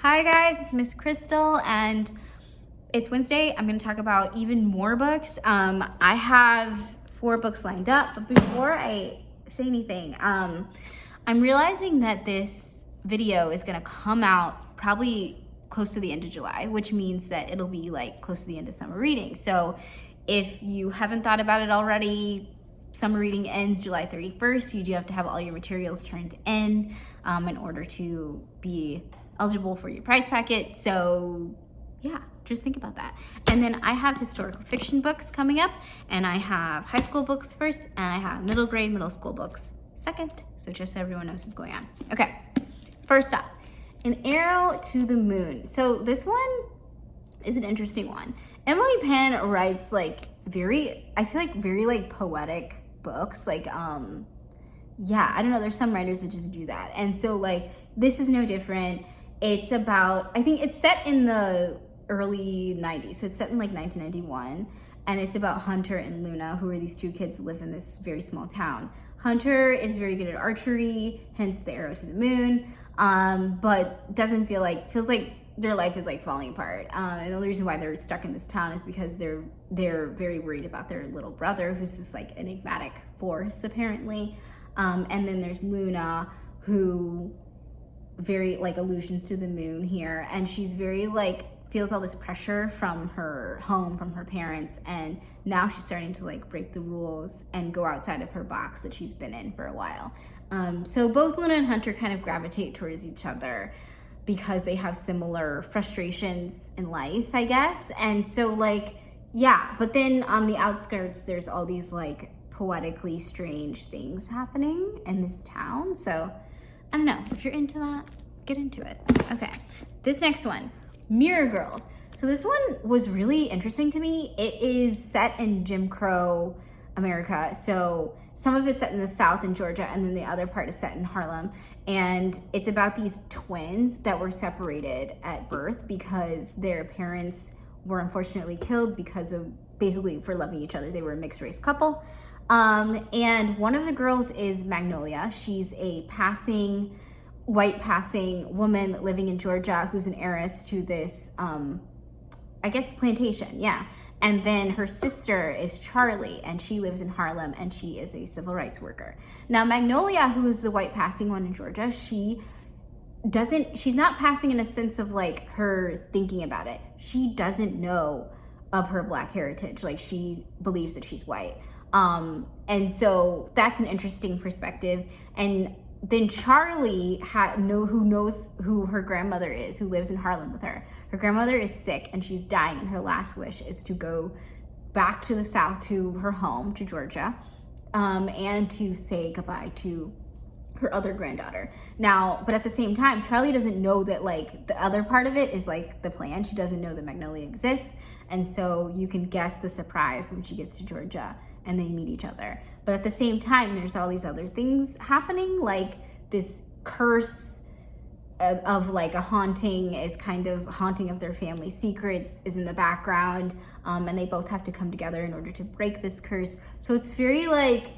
Hi guys, it's Miss Crystal and it's Wednesday. I'm gonna talk about even more books. I have 4 books lined up, but before I say anything, I'm realizing that this video is gonna come out probably close to the end of July, which means that it'll be like close to the end of summer reading. So if you haven't thought about it already, summer reading ends July 31st. You do have to have all your materials turned in order to be eligible for your prize packet. So yeah, just think about that. And then I have historical fiction books coming up, and I have high school books first, and I have middle grade, middle school books second. So just so everyone knows what's going on. Okay, first up, An Arrow to the Moon. So this one is an interesting one. Emily Penn writes like very poetic books. Like, yeah, I don't know, there's some writers that just do that. And so like, this is no different. It's about, I think it's set in the early 90s. So it's set in like 1991. And it's about Hunter and Luna, who are these 2 kids who live in this very small town. Hunter is very good at archery, hence the arrow to the moon, but feels like their life is like falling apart. And the only reason why they're stuck in this town is because they're very worried about their little brother, who's this like enigmatic force apparently. And then there's Luna, who very like allusions to the moon here, and she's very like feels all this pressure from her home, from her parents, and now she's starting to like break the rules and go outside of her box that she's been in for a while. So both Luna and Hunter kind of gravitate towards each other because they have similar frustrations in life, I guess. And so like, yeah, but then on the outskirts, there's all these like poetically strange things happening in this town. So I don't know, if you're into that, get into it. Okay, this next one, Mirror Girls. So this one was really interesting to me. It is set in Jim Crow America. So some of it's set in the South in Georgia, and then the other part is set in Harlem. And it's about these twins that were separated at birth because their parents were unfortunately killed because of basically for loving each other. They were a mixed race couple. And one of the girls is Magnolia. She's a white passing woman living in Georgia who's an heiress to this, I guess, plantation, yeah. And then her sister is Charlie, and she lives in Harlem, and she is a civil rights worker. Now, Magnolia, who's the white passing one in Georgia, she's not passing in a sense of like her thinking about it. She doesn't know of her Black heritage. Like, she believes that she's white. And so that's an interesting perspective. And then Charlie who knows who her grandmother is, who lives in Harlem with her. Her grandmother is sick and she's dying, and her last wish is to go back to the South, to her home, to Georgia, and to say goodbye to her other granddaughter. Now, but at the same time, Charlie doesn't know that like the other part of it is like the plan. She doesn't know that Magnolia exists. And so you can guess the surprise when she gets to Georgia and they meet each other. But at the same time, there's all these other things happening, like this curse of like a haunting of their family secrets is in the background. And they both have to come together in order to break this curse. So it's very like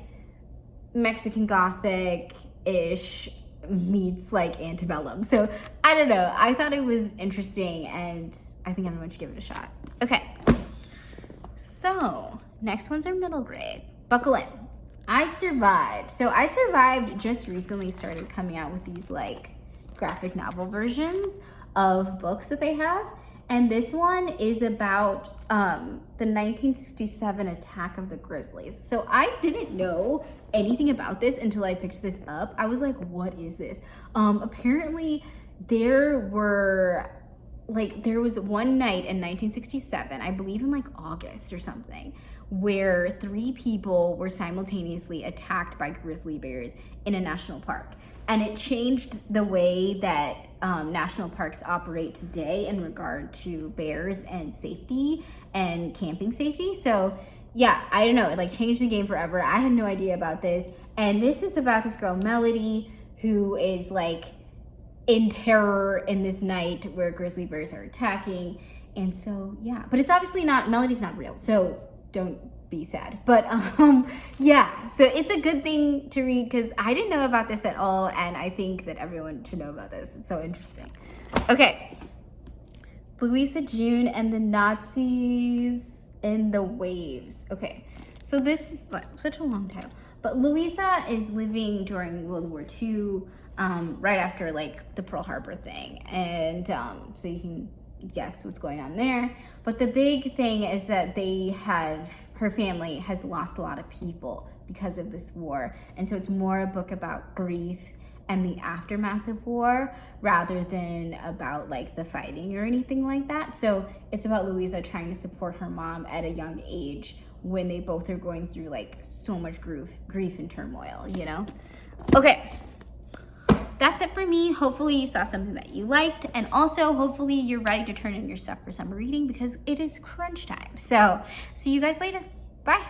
Mexican Gothic-ish meets like antebellum. So I don't know, I thought it was interesting, and I think everyone should give it a shot. Okay, so next ones are middle grade. Buckle in. I Survived. So I Survived just recently started coming out with these like graphic novel versions of books that they have. And this one is about the 1967 attack of the Grizzlies. So I didn't know anything about this until I picked this up. I was like, what is this? Apparently there was one night in 1967, I believe in like August or something, where 3 people were simultaneously attacked by grizzly bears in a national park. And it changed the way that national parks operate today in regard to bears and safety and camping safety. So yeah, I don't know, it like changed the game forever. I had no idea about this. And this is about this girl, Melody, who is like in terror in this night where grizzly bears are attacking. And so, yeah, but it's obviously Melody's not real, so don't be sad. But yeah, so it's a good thing to read because I didn't know about this at all, and I think that everyone should know about this. It's so interesting. Okay, Louise June and the Nazis in the Waves. Okay, so this is like such a long title. But Louisa is living during World War II, right after like the Pearl Harbor thing. And so you can guess what's going on there. But the big thing is that her family has lost a lot of people because of this war. And so it's more a book about grief and the aftermath of war rather than about like the fighting or anything like that. So it's about Louisa trying to support her mom at a young age when they both are going through like so much grief and turmoil, you know? Okay, that's it for me. Hopefully you saw something that you liked, and also hopefully you're ready to turn in your stuff for summer reading because it is crunch time. So see you guys later. Bye.